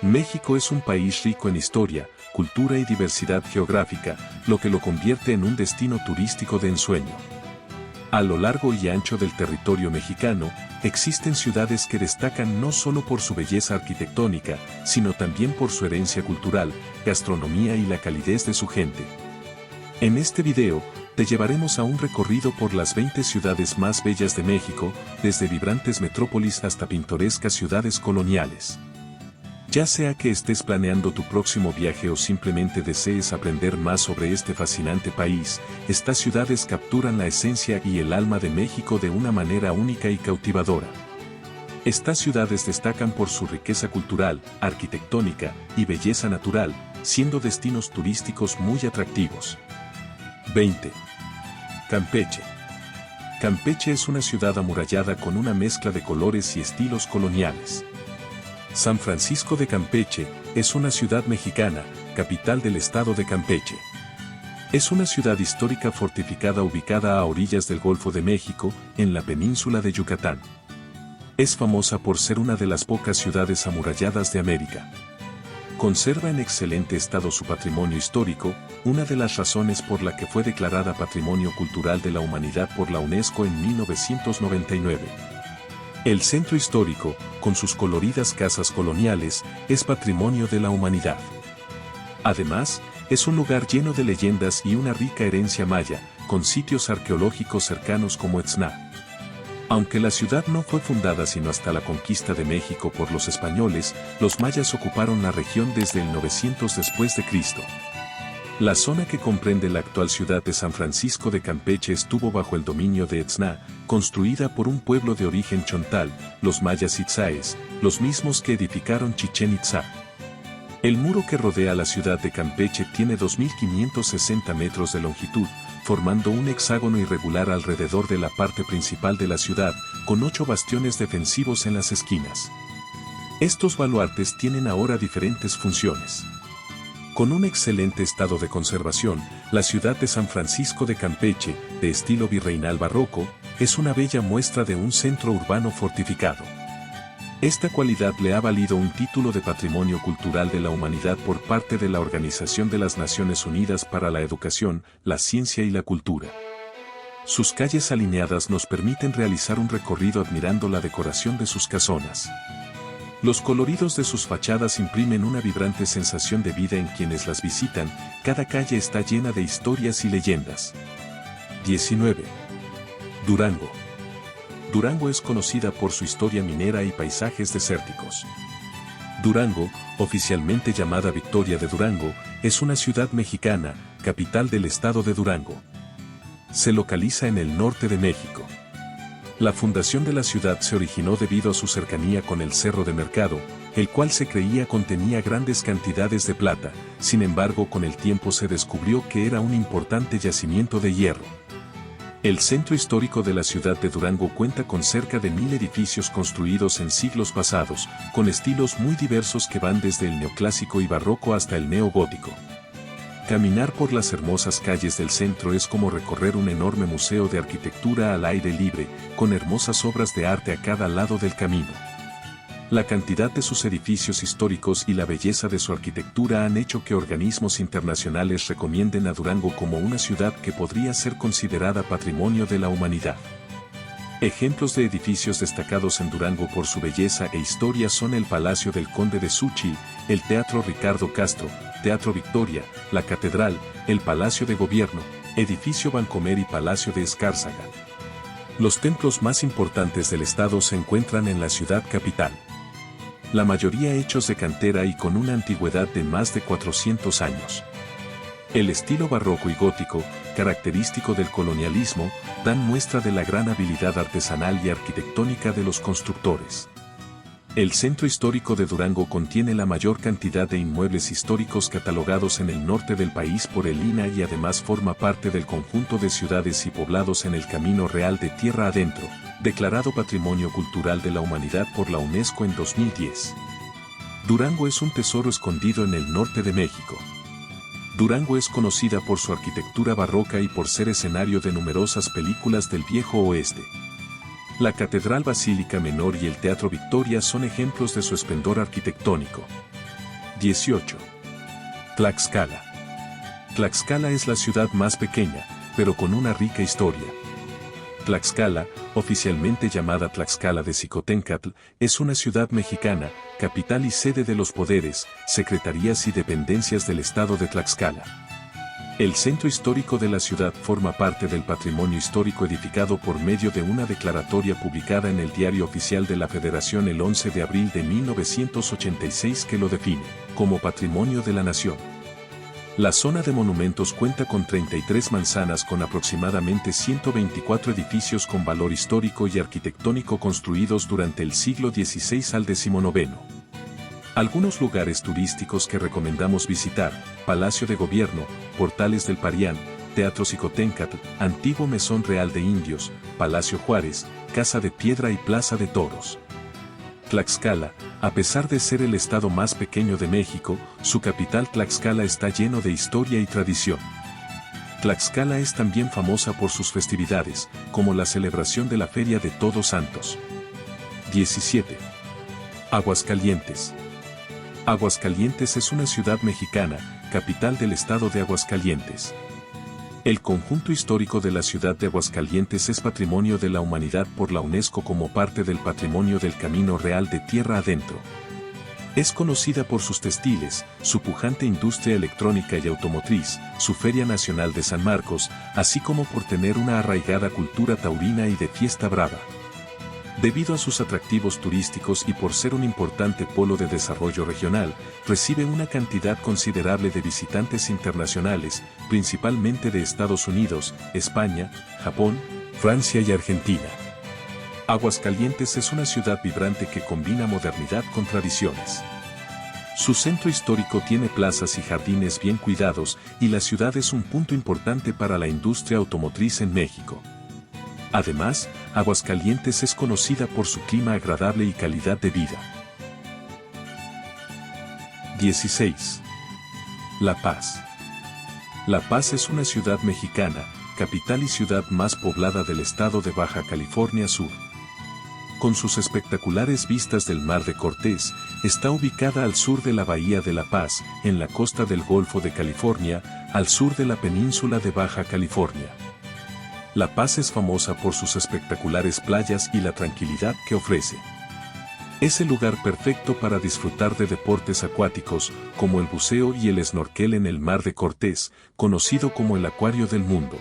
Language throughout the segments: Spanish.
México es un país rico en historia, cultura y diversidad geográfica, lo que lo convierte en un destino turístico de ensueño. A lo largo y ancho del territorio mexicano, existen ciudades que destacan no solo por su belleza arquitectónica, sino también por su herencia cultural, gastronomía y la calidez de su gente. En este video, te llevaremos a un recorrido por las 20 ciudades más bellas de México, desde vibrantes metrópolis hasta pintorescas ciudades coloniales. Ya sea que estés planeando tu próximo viaje o simplemente desees aprender más sobre este fascinante país, estas ciudades capturan la esencia y el alma de México de una manera única y cautivadora. Estas ciudades destacan por su riqueza cultural, arquitectónica y belleza natural, siendo destinos turísticos muy atractivos. 20. Campeche. Campeche es una ciudad amurallada con una mezcla de colores y estilos coloniales. San Francisco de Campeche es una ciudad mexicana, capital del estado de Campeche. Es una ciudad histórica fortificada ubicada a orillas del Golfo de México, en la península de Yucatán. Es famosa por ser una de las pocas ciudades amuralladas de América. Conserva en excelente estado su patrimonio histórico, una de las razones por la que fue declarada Patrimonio Cultural de la Humanidad por la UNESCO en 1999. El centro histórico, con sus coloridas casas coloniales, es patrimonio de la humanidad. Además, es un lugar lleno de leyendas y una rica herencia maya, con sitios arqueológicos cercanos como Etzna. Aunque la ciudad no fue fundada sino hasta la conquista de México por los españoles, los mayas ocuparon la región desde el 900 después de Cristo. La zona que comprende la actual ciudad de San Francisco de Campeche estuvo bajo el dominio de Etzna, construida por un pueblo de origen chontal, los mayas itzáes, los mismos que edificaron Chichén Itzá. El muro que rodea la ciudad de Campeche tiene 2.560 metros de longitud, formando un hexágono irregular alrededor de la parte principal de la ciudad, con 8 bastiones defensivos en las esquinas. Estos baluartes tienen ahora diferentes funciones. Con un excelente estado de conservación, la ciudad de San Francisco de Campeche, de estilo virreinal barroco, es una bella muestra de un centro urbano fortificado. Esta cualidad le ha valido un título de Patrimonio Cultural de la Humanidad por parte de la Organización de las Naciones Unidas para la Educación, la Ciencia y la Cultura. Sus calles alineadas nos permiten realizar un recorrido admirando la decoración de sus casonas. Los coloridos de sus fachadas imprimen una vibrante sensación de vida en quienes las visitan, cada calle está llena de historias y leyendas. 19. Durango. Durango es conocida por su historia minera y paisajes desérticos. Durango, oficialmente llamada Victoria de Durango, es una ciudad mexicana, capital del estado de Durango. Se localiza en el norte de México. La fundación de la ciudad se originó debido a su cercanía con el Cerro de Mercado, el cual se creía contenía grandes cantidades de plata, sin embargo con el tiempo se descubrió que era un importante yacimiento de hierro. El centro histórico de la ciudad de Durango cuenta con cerca de 1000 edificios construidos en siglos pasados, con estilos muy diversos que van desde el neoclásico y barroco hasta el neogótico. Caminar por las hermosas calles del centro es como recorrer un enorme museo de arquitectura al aire libre, con hermosas obras de arte a cada lado del camino. La cantidad de sus edificios históricos y la belleza de su arquitectura han hecho que organismos internacionales recomienden a Durango como una ciudad que podría ser considerada Patrimonio de la Humanidad. Ejemplos de edificios destacados en Durango por su belleza e historia son el Palacio del Conde de Xúchitl, el Teatro Ricardo Castro, Teatro Victoria, la Catedral, el Palacio de Gobierno, Edificio Bancomer y Palacio de Escárzaga. Los templos más importantes del estado se encuentran en la ciudad capital. La mayoría hechos de cantera y con una antigüedad de más de 400 años. El estilo barroco y gótico, característico del colonialismo, dan muestra de la gran habilidad artesanal y arquitectónica de los constructores. El centro histórico de Durango contiene la mayor cantidad de inmuebles históricos catalogados en el norte del país por el INAH y además forma parte del conjunto de ciudades y poblados en el Camino Real de Tierra Adentro, declarado Patrimonio Cultural de la Humanidad por la UNESCO en 2010. Durango es un tesoro escondido en el norte de México. Durango es conocida por su arquitectura barroca y por ser escenario de numerosas películas del Viejo Oeste. La Catedral Basílica Menor y el Teatro Victoria son ejemplos de su esplendor arquitectónico. 18. Tlaxcala. Tlaxcala es la ciudad más pequeña, pero con una rica historia. Tlaxcala, oficialmente llamada Tlaxcala de Xicoténcatl, es una ciudad mexicana, capital y sede de los poderes, secretarías y dependencias del estado de Tlaxcala. El centro histórico de la ciudad forma parte del patrimonio histórico edificado por medio de una declaratoria publicada en el Diario Oficial de la Federación el 11 de abril de 1986 que lo define como Patrimonio de la Nación. La zona de monumentos cuenta con 33 manzanas con aproximadamente 124 edificios con valor histórico y arquitectónico construidos durante el siglo XVI al XIX. Algunos lugares turísticos que recomendamos visitar: Palacio de Gobierno, Portales del Parián, Teatro Xicoténcatl, Antiguo Mesón Real de Indios, Palacio Juárez, Casa de Piedra y Plaza de Toros. Tlaxcala, a pesar de ser el estado más pequeño de México, su capital Tlaxcala está lleno de historia y tradición. Tlaxcala es también famosa por sus festividades, como la celebración de la Feria de Todos Santos. 17. Aguascalientes. Aguascalientes es una ciudad mexicana, capital del estado de Aguascalientes. El conjunto histórico de la ciudad de Aguascalientes es Patrimonio de la Humanidad por la UNESCO como parte del Patrimonio del Camino Real de Tierra Adentro. Es conocida por sus textiles, su pujante industria electrónica y automotriz, su Feria Nacional de San Marcos, así como por tener una arraigada cultura taurina y de fiesta brava. Debido a sus atractivos turísticos y por ser un importante polo de desarrollo regional, recibe una cantidad considerable de visitantes internacionales, principalmente de Estados Unidos, España, Japón, Francia y Argentina. Aguascalientes es una ciudad vibrante que combina modernidad con tradiciones. Su centro histórico tiene plazas y jardines bien cuidados y la ciudad es un punto importante para la industria automotriz en México. Además, Aguascalientes es conocida por su clima agradable y calidad de vida. 16. La Paz. La Paz es una ciudad mexicana, capital y ciudad más poblada del estado de Baja California Sur. Con sus espectaculares vistas del Mar de Cortés, está ubicada al sur de la Bahía de La Paz, en la costa del Golfo de California, al sur de la península de Baja California. La Paz es famosa por sus espectaculares playas y la tranquilidad que ofrece. Es el lugar perfecto para disfrutar de deportes acuáticos, como el buceo y el snorkel en el Mar de Cortés, conocido como el Acuario del Mundo.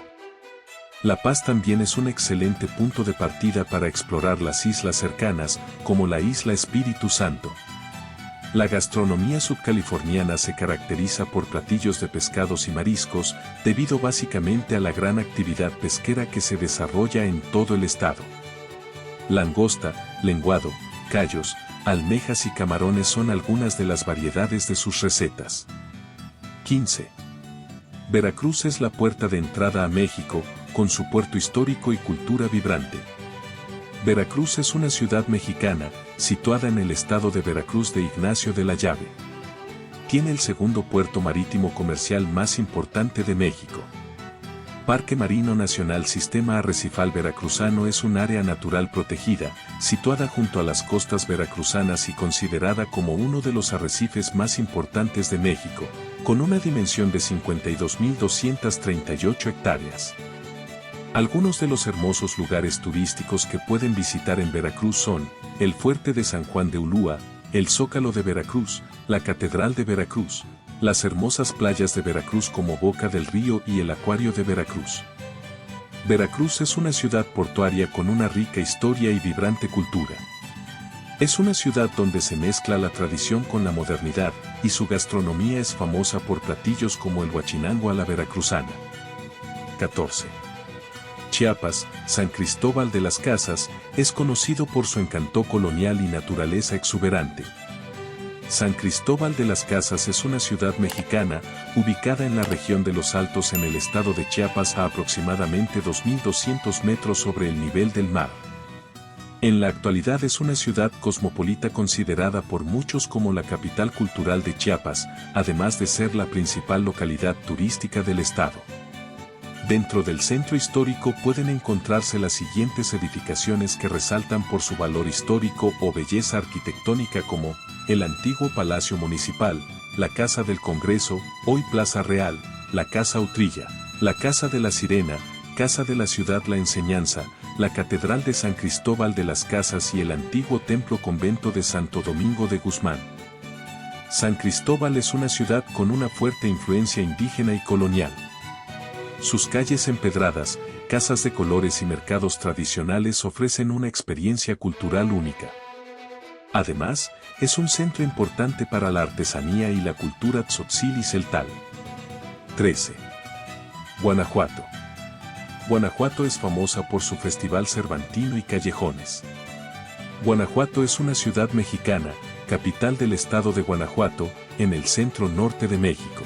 La Paz también es un excelente punto de partida para explorar las islas cercanas, como la isla Espíritu Santo. La gastronomía subcaliforniana se caracteriza por platillos de pescados y mariscos, debido básicamente a la gran actividad pesquera que se desarrolla en todo el estado. Langosta, lenguado, callos, almejas y camarones son algunas de las variedades de sus recetas. 15. Veracruz es la puerta de entrada a México, con su puerto histórico y cultura vibrante. Veracruz es una ciudad mexicana, situada en el estado de Veracruz de Ignacio de la Llave. Tiene el segundo puerto marítimo comercial más importante de México. Parque Marino Nacional Sistema Arrecifal Veracruzano es un área natural protegida, situada junto a las costas veracruzanas y considerada como uno de los arrecifes más importantes de México, con una dimensión de 52.238 hectáreas. Algunos de los hermosos lugares turísticos que pueden visitar en Veracruz son el Fuerte de San Juan de Ulúa, el Zócalo de Veracruz, la Catedral de Veracruz, las hermosas playas de Veracruz como Boca del Río y el Acuario de Veracruz. Veracruz es una ciudad portuaria con una rica historia y vibrante cultura. Es una ciudad donde se mezcla la tradición con la modernidad, y su gastronomía es famosa por platillos como el huachinango a la veracruzana. 14. Chiapas, San Cristóbal de las Casas, es conocido por su encanto colonial y naturaleza exuberante. San Cristóbal de las Casas es una ciudad mexicana, ubicada en la región de los Altos en el estado de Chiapas a aproximadamente 2.200 metros sobre el nivel del mar. En la actualidad es una ciudad cosmopolita considerada por muchos como la capital cultural de Chiapas, además de ser la principal localidad turística del estado. Dentro del centro histórico pueden encontrarse las siguientes edificaciones que resaltan por su valor histórico o belleza arquitectónica como el antiguo Palacio Municipal, la Casa del Congreso, hoy Plaza Real, la Casa Utrilla, la Casa de la Sirena, Casa de la Ciudad La Enseñanza, la Catedral de San Cristóbal de las Casas y el antiguo templo-convento de Santo Domingo de Guzmán. San Cristóbal es una ciudad con una fuerte influencia indígena y colonial. Sus calles empedradas, casas de colores y mercados tradicionales ofrecen una experiencia cultural única. Además, es un centro importante para la artesanía y la cultura tzotzil y celtal. 13. Guanajuato. Guanajuato es famosa por su festival cervantino y callejones. Guanajuato es una ciudad mexicana, capital del estado de Guanajuato, en el centro norte de México.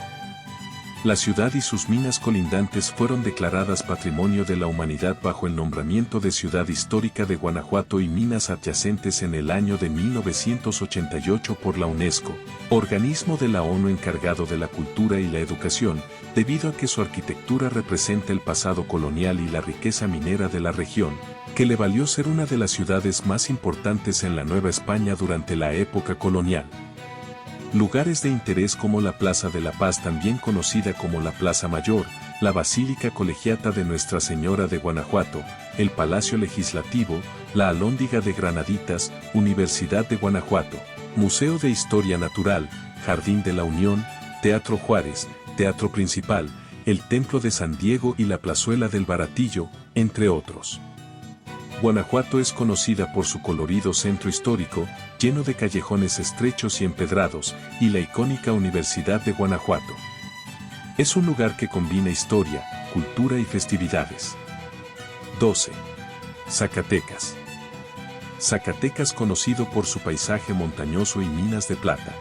La ciudad y sus minas colindantes fueron declaradas Patrimonio de la Humanidad bajo el nombramiento de Ciudad Histórica de Guanajuato y minas adyacentes en el año de 1988 por la UNESCO, organismo de la ONU encargado de la cultura y la educación, debido a que su arquitectura representa el pasado colonial y la riqueza minera de la región, que le valió ser una de las ciudades más importantes en la Nueva España durante la época colonial. Lugares de interés como la Plaza de la Paz, también conocida como la Plaza Mayor, la Basílica Colegiata de Nuestra Señora de Guanajuato, el Palacio Legislativo, la Alhóndiga de Granaditas, Universidad de Guanajuato, Museo de Historia Natural, Jardín de la Unión, Teatro Juárez, Teatro Principal, el Templo de San Diego y la Plazuela del Baratillo, entre otros. Guanajuato es conocida por su colorido centro histórico, lleno de callejones estrechos y empedrados, y la icónica Universidad de Guanajuato. Es un lugar que combina historia, cultura y festividades. 12. Zacatecas. Zacatecas, conocido por su paisaje montañoso y minas de plata.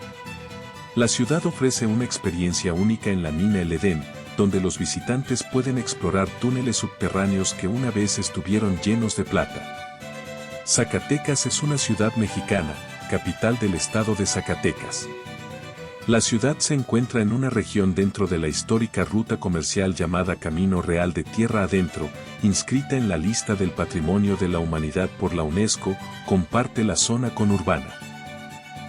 La ciudad ofrece una experiencia única en la mina El Edén, donde los visitantes pueden explorar túneles subterráneos que una vez estuvieron llenos de plata. Zacatecas es una ciudad mexicana, capital del estado de Zacatecas. La ciudad se encuentra en una región dentro de la histórica ruta comercial llamada Camino Real de Tierra Adentro, inscrita en la lista del Patrimonio de la Humanidad por la UNESCO, comparte la zona conurbana.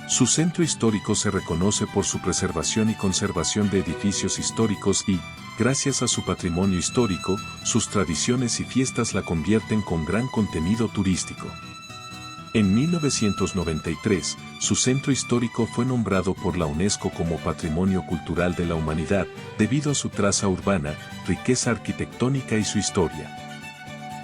Su centro histórico se reconoce por su preservación y conservación de edificios históricos y, gracias a su patrimonio histórico, sus tradiciones y fiestas la convierten con gran contenido turístico. En 1993, su centro histórico fue nombrado por la UNESCO como Patrimonio Cultural de la Humanidad, debido a su traza urbana, riqueza arquitectónica y su historia.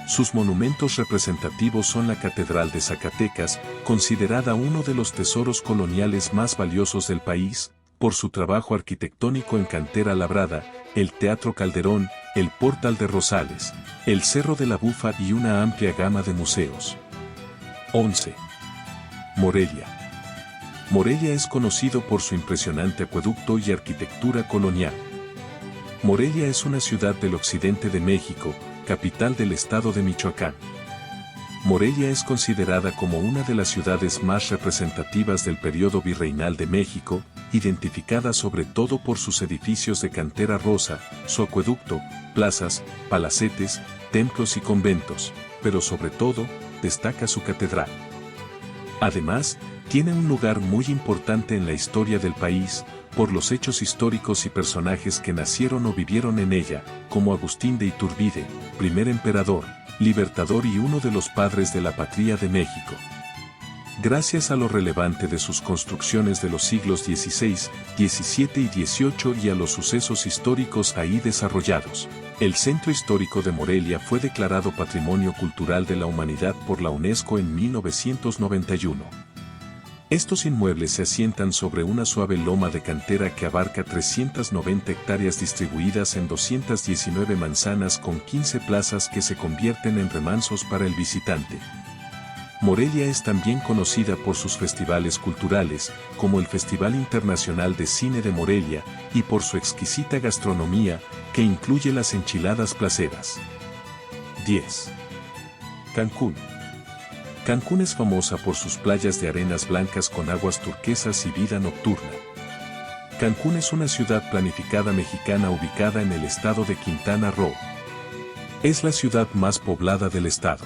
Sus monumentos representativos son la Catedral de Zacatecas, considerada uno de los tesoros coloniales más valiosos del país, por su trabajo arquitectónico en cantera labrada, el Teatro Calderón, el Portal de Rosales, el Cerro de la Bufa y una amplia gama de museos. 11. Morelia. Morelia es conocido por su impresionante acueducto y arquitectura colonial. Morelia es una ciudad del occidente de México, capital del estado de Michoacán. Morelia es considerada como una de las ciudades más representativas del periodo virreinal de México, identificada sobre todo por sus edificios de cantera rosa, su acueducto, plazas, palacetes, templos y conventos, pero sobre todo, destaca su catedral. Además, tiene un lugar muy importante en la historia del país, por los hechos históricos y personajes que nacieron o vivieron en ella, como Agustín de Iturbide, primer emperador, libertador y uno de los padres de la patria de México. Gracias a lo relevante de sus construcciones de los siglos XVI, XVII y XVIII y a los sucesos históricos ahí desarrollados, el centro histórico de Morelia fue declarado Patrimonio Cultural de la Humanidad por la UNESCO en 1991. Estos inmuebles se asientan sobre una suave loma de cantera que abarca 390 hectáreas distribuidas en 219 manzanas con 15 plazas que se convierten en remansos para el visitante. Morelia es también conocida por sus festivales culturales, como el Festival Internacional de Cine de Morelia, y por su exquisita gastronomía, que incluye las enchiladas placeras. 10. Cancún. Cancún es famosa por sus playas de arenas blancas con aguas turquesas y vida nocturna. Cancún es una ciudad planificada mexicana ubicada en el estado de Quintana Roo. Es la ciudad más poblada del estado.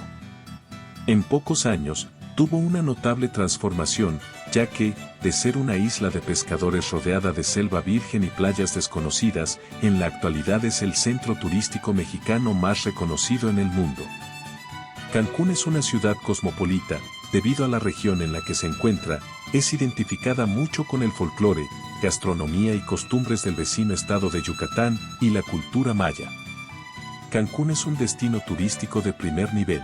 En pocos años, tuvo una notable transformación, ya que, de ser una isla de pescadores rodeada de selva virgen y playas desconocidas, en la actualidad es el centro turístico mexicano más reconocido en el mundo. Cancún es una ciudad cosmopolita, debido a la región en la que se encuentra, es identificada mucho con el folclore, gastronomía y costumbres del vecino estado de Yucatán y la cultura maya. Cancún es un destino turístico de primer nivel.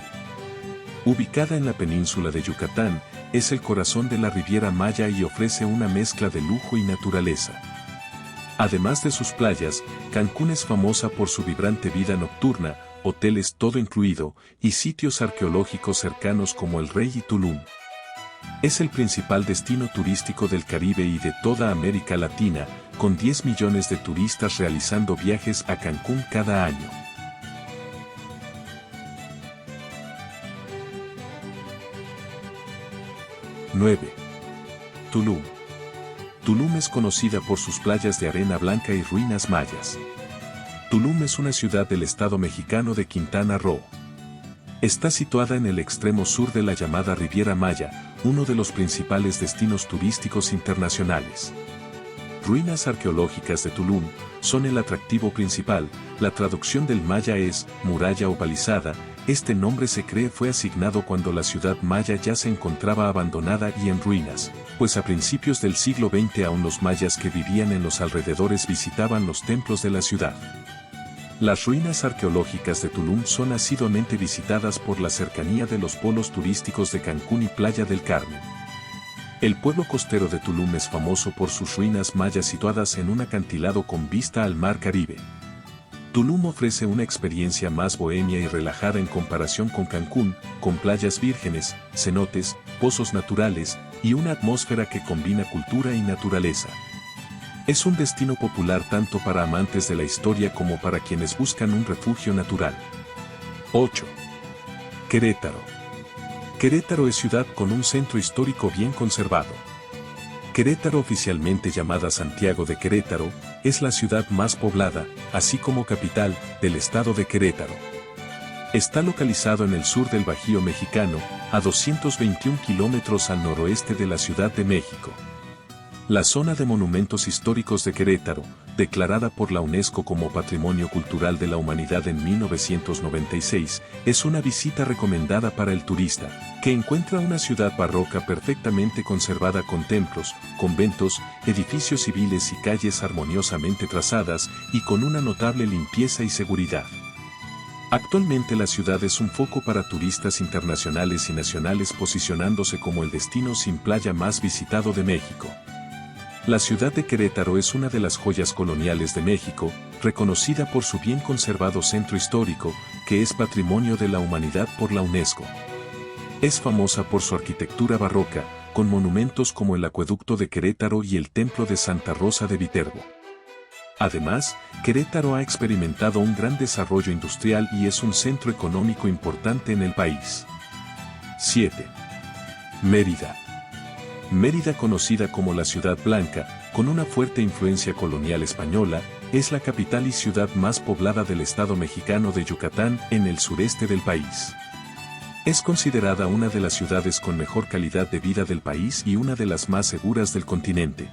Ubicada en la península de Yucatán, es el corazón de la Riviera Maya y ofrece una mezcla de lujo y naturaleza. Además de sus playas, Cancún es famosa por su vibrante vida nocturna, hoteles todo incluido, y sitios arqueológicos cercanos como el Rey y Tulum. Es el principal destino turístico del Caribe y de toda América Latina, con 10 millones de turistas realizando viajes a Cancún cada año. ¡9! Tulum. Tulum es conocida por sus playas de arena blanca y ruinas mayas. Tulum es una ciudad del estado mexicano de Quintana Roo. Está situada en el extremo sur de la llamada Riviera Maya, uno de los principales destinos turísticos internacionales. Ruinas arqueológicas de Tulum son el atractivo principal. La traducción del maya es muralla o palizada. Este nombre se cree fue asignado cuando la ciudad maya ya se encontraba abandonada y en ruinas, pues a principios del siglo XX aún los mayas que vivían en los alrededores visitaban los templos de la ciudad. Las ruinas arqueológicas de Tulum son asiduamente visitadas por la cercanía de los polos turísticos de Cancún y Playa del Carmen. El pueblo costero de Tulum es famoso por sus ruinas mayas situadas en un acantilado con vista al mar Caribe. Tulum ofrece una experiencia más bohemia y relajada en comparación con Cancún, con playas vírgenes, cenotes, pozos naturales, y una atmósfera que combina cultura y naturaleza. Es un destino popular tanto para amantes de la historia como para quienes buscan un refugio natural. 8. Querétaro. Querétaro es ciudad con un centro histórico bien conservado. Querétaro, oficialmente llamada Santiago de Querétaro, es la ciudad más poblada, así como capital, del estado de Querétaro. Está localizado en el sur del Bajío mexicano, a 221 kilómetros al noroeste de la Ciudad de México. La zona de monumentos históricos de Querétaro, declarada por la UNESCO como Patrimonio Cultural de la Humanidad en 1996, es una visita recomendada para el turista, que encuentra una ciudad barroca perfectamente conservada con templos, conventos, edificios civiles y calles armoniosamente trazadas y con una notable limpieza y seguridad. Actualmente la ciudad es un foco para turistas internacionales y nacionales, posicionándose como el destino sin playa más visitado de México. La ciudad de Querétaro es una de las joyas coloniales de México, reconocida por su bien conservado centro histórico, que es Patrimonio de la Humanidad por la UNESCO. Es famosa por su arquitectura barroca, con monumentos como el Acueducto de Querétaro y el Templo de Santa Rosa de Viterbo. Además, Querétaro ha experimentado un gran desarrollo industrial y es un centro económico importante en el país. 7. Mérida. Mérida, conocida como la Ciudad Blanca, con una fuerte influencia colonial española, es la capital y ciudad más poblada del estado mexicano de Yucatán, en el sureste del país. Es considerada una de las ciudades con mejor calidad de vida del país y una de las más seguras del continente.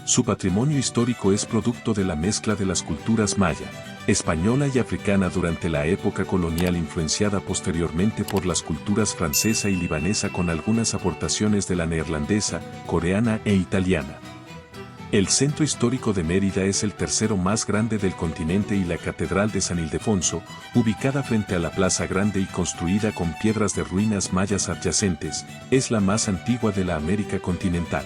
Su patrimonio histórico es producto de la mezcla de las culturas maya, española y africana durante la época colonial, influenciada posteriormente por las culturas francesa y libanesa, con algunas aportaciones de la neerlandesa, coreana e italiana. El centro histórico de Mérida es el tercero más grande del continente y la Catedral de San Ildefonso, ubicada frente a la Plaza Grande y construida con piedras de ruinas mayas adyacentes, es la más antigua de la América continental.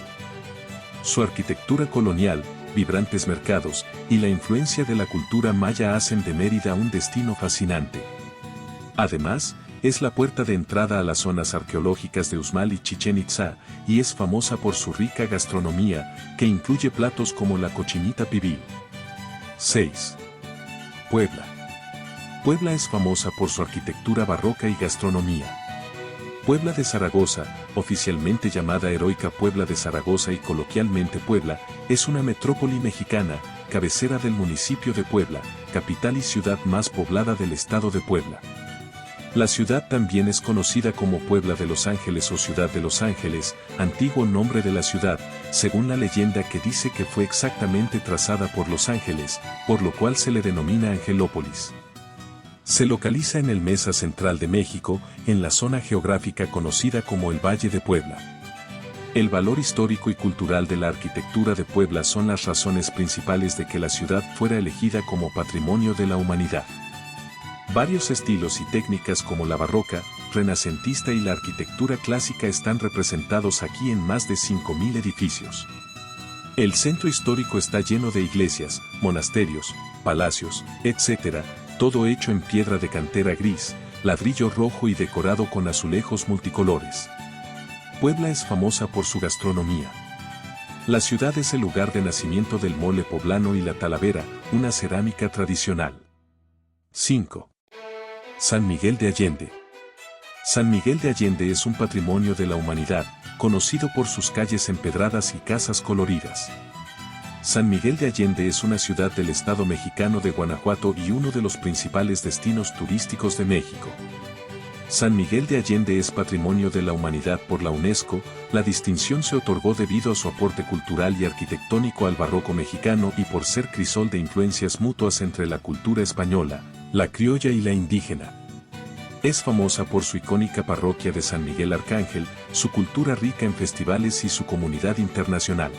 Su arquitectura colonial, vibrantes mercados y la influencia de la cultura maya hacen de Mérida un destino fascinante. Además, es la puerta de entrada a las zonas arqueológicas de Uxmal y Chichén Itzá, y es famosa por su rica gastronomía, que incluye platos como la cochinita pibil. 6. Puebla. Puebla es famosa por su arquitectura barroca y gastronomía. Puebla de Zaragoza, oficialmente llamada Heroica Puebla de Zaragoza y coloquialmente Puebla, es una metrópoli mexicana, cabecera del municipio de Puebla, capital y ciudad más poblada del estado de Puebla. La ciudad también es conocida como Puebla de Los Ángeles o Ciudad de Los Ángeles, antiguo nombre de la ciudad, según la leyenda que dice que fue exactamente trazada por los ángeles, por lo cual se le denomina Angelópolis. Se localiza en el Mesa Central de México, en la zona geográfica conocida como el Valle de Puebla. El valor histórico y cultural de la arquitectura de Puebla son las razones principales de que la ciudad fuera elegida como Patrimonio de la Humanidad. Varios estilos y técnicas como la barroca, renacentista y la arquitectura clásica están representados aquí en más de 5.000 edificios. El centro histórico está lleno de iglesias, monasterios, palacios, etc., todo hecho en piedra de cantera gris, ladrillo rojo y decorado con azulejos multicolores. Puebla es famosa por su gastronomía. La ciudad es el lugar de nacimiento del mole poblano y la talavera, una cerámica tradicional. 5. San Miguel de Allende. San Miguel de Allende es un patrimonio de la humanidad, conocido por sus calles empedradas y casas coloridas. San Miguel de Allende es una ciudad del estado mexicano de Guanajuato y uno de los principales destinos turísticos de México. San Miguel de Allende es Patrimonio de la Humanidad por la UNESCO. La distinción se otorgó debido a su aporte cultural y arquitectónico al barroco mexicano y por ser crisol de influencias mutuas entre la cultura española, la criolla y la indígena. Es famosa por su icónica parroquia de San Miguel Arcángel, su cultura rica en festivales y su comunidad internacional.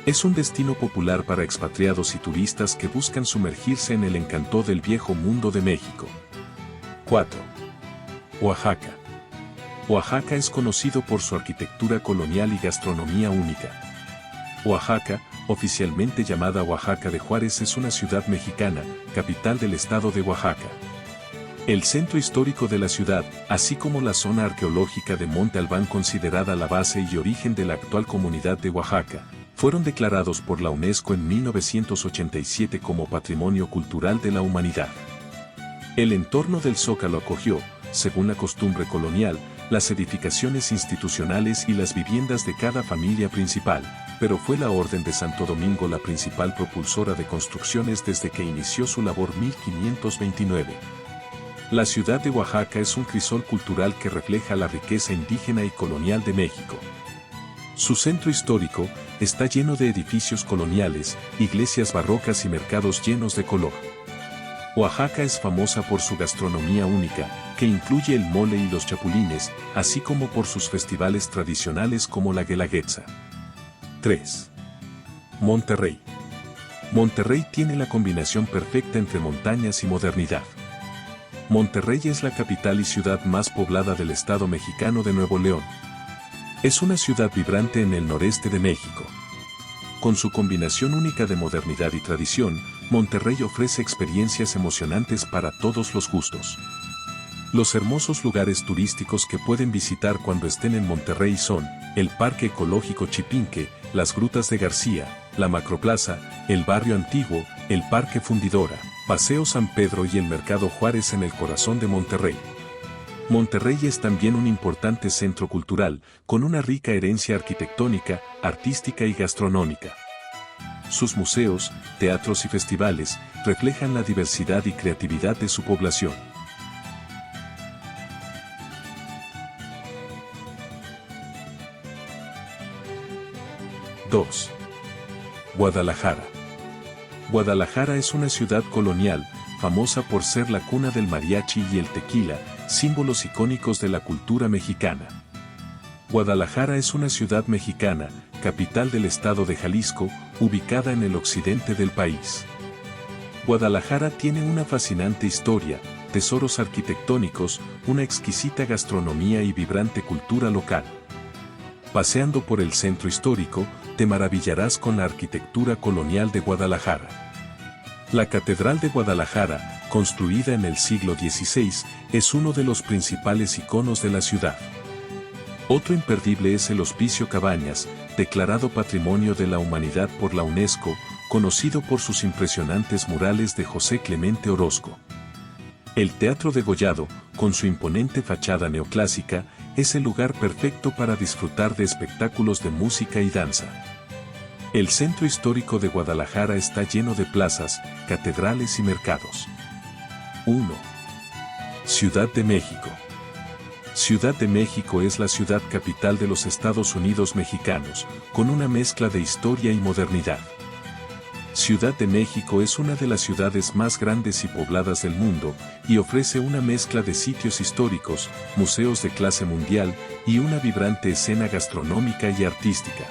Es un destino popular para expatriados y turistas que buscan sumergirse en el encanto del viejo mundo de México. 4. Oaxaca. Oaxaca es conocido por su arquitectura colonial y gastronomía única. Oaxaca, oficialmente llamada Oaxaca de Juárez, es una ciudad mexicana, capital del estado de Oaxaca. El centro histórico de la ciudad, así como la zona arqueológica de Monte Albán, considerada la base y origen de la actual comunidad de Oaxaca, fueron declarados por la UNESCO en 1987 como Patrimonio Cultural de la Humanidad. El entorno del Zócalo acogió, según la costumbre colonial, las edificaciones institucionales y las viviendas de cada familia principal, pero fue la Orden de Santo Domingo la principal propulsora de construcciones desde que inició su labor 1529. La ciudad de Oaxaca es un crisol cultural que refleja la riqueza indígena y colonial de México. Su centro histórico está lleno de edificios coloniales, iglesias barrocas y mercados llenos de color. Oaxaca es famosa por su gastronomía única, que incluye el mole y los chapulines, así como por sus festivales tradicionales como la Guelaguetza. 3. Monterrey. Monterrey tiene la combinación perfecta entre montañas y modernidad. Monterrey es la capital y ciudad más poblada del estado mexicano de Nuevo León. Es una ciudad vibrante en el noreste de México. Con su combinación única de modernidad y tradición, Monterrey ofrece experiencias emocionantes para todos los gustos. Los hermosos lugares turísticos que pueden visitar cuando estén en Monterrey son el Parque Ecológico Chipinque, las Grutas de García, la Macroplaza, el Barrio Antiguo, el Parque Fundidora, Paseo San Pedro y el Mercado Juárez en el corazón de Monterrey. Monterrey es también un importante centro cultural, con una rica herencia arquitectónica, artística y gastronómica. Sus museos, teatros y festivales reflejan la diversidad y creatividad de su población. ¡2! Guadalajara. Guadalajara es una ciudad colonial, famosa por ser la cuna del mariachi y el tequila, símbolos icónicos de la cultura mexicana. Guadalajara es una ciudad mexicana, capital del estado de Jalisco, ubicada en el occidente del país. Guadalajara tiene una fascinante historia, tesoros arquitectónicos, una exquisita gastronomía y vibrante cultura local. Paseando por el centro histórico, te maravillarás con la arquitectura colonial de Guadalajara. La Catedral de Guadalajara, construida en el siglo XVI, es uno de los principales iconos de la ciudad. Otro imperdible es el Hospicio Cabañas, declarado Patrimonio de la Humanidad por la UNESCO, conocido por sus impresionantes murales de José Clemente Orozco. El Teatro Degollado, con su imponente fachada neoclásica, es el lugar perfecto para disfrutar de espectáculos de música y danza. El centro histórico de Guadalajara está lleno de plazas, catedrales y mercados. 1. Ciudad de México. Ciudad de México es la ciudad capital de los Estados Unidos mexicanos, con una mezcla de historia y modernidad. Ciudad de México es una de las ciudades más grandes y pobladas del mundo, y ofrece una mezcla de sitios históricos, museos de clase mundial, y una vibrante escena gastronómica y artística.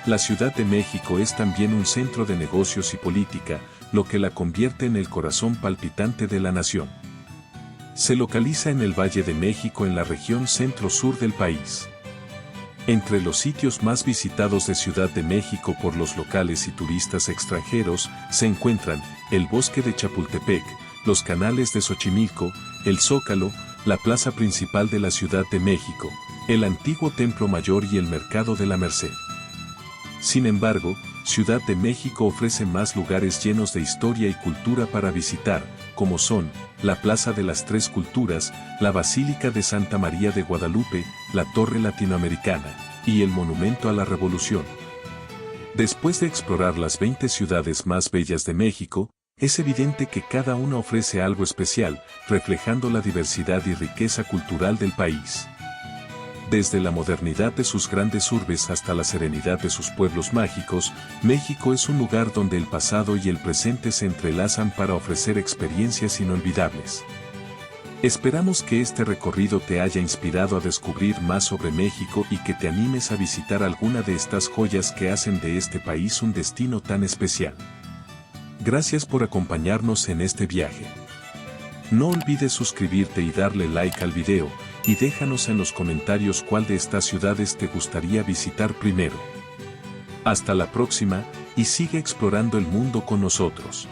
La Ciudad de México es también un centro de negocios y política, lo que la convierte en el corazón palpitante de la nación. Se localiza en el Valle de México en la región centro-sur del país. Entre los sitios más visitados de Ciudad de México por los locales y turistas extranjeros se encuentran el Bosque de Chapultepec, los canales de Xochimilco, el Zócalo, la plaza principal de la Ciudad de México, el antiguo Templo Mayor y el Mercado de la Merced. Sin embargo, Ciudad de México ofrece más lugares llenos de historia y cultura para visitar, como son la Plaza de las Tres Culturas, la Basílica de Santa María de Guadalupe, la Torre Latinoamericana y el Monumento a la Revolución. Después de explorar las 20 ciudades más bellas de México, es evidente que cada una ofrece algo especial, reflejando la diversidad y riqueza cultural del país. Desde la modernidad de sus grandes urbes hasta la serenidad de sus pueblos mágicos, México es un lugar donde el pasado y el presente se entrelazan para ofrecer experiencias inolvidables. Esperamos que este recorrido te haya inspirado a descubrir más sobre México y que te animes a visitar alguna de estas joyas que hacen de este país un destino tan especial. Gracias por acompañarnos en este viaje. No olvides suscribirte y darle like al video, y déjanos en los comentarios cuál de estas ciudades te gustaría visitar primero. Hasta la próxima, y sigue explorando el mundo con nosotros.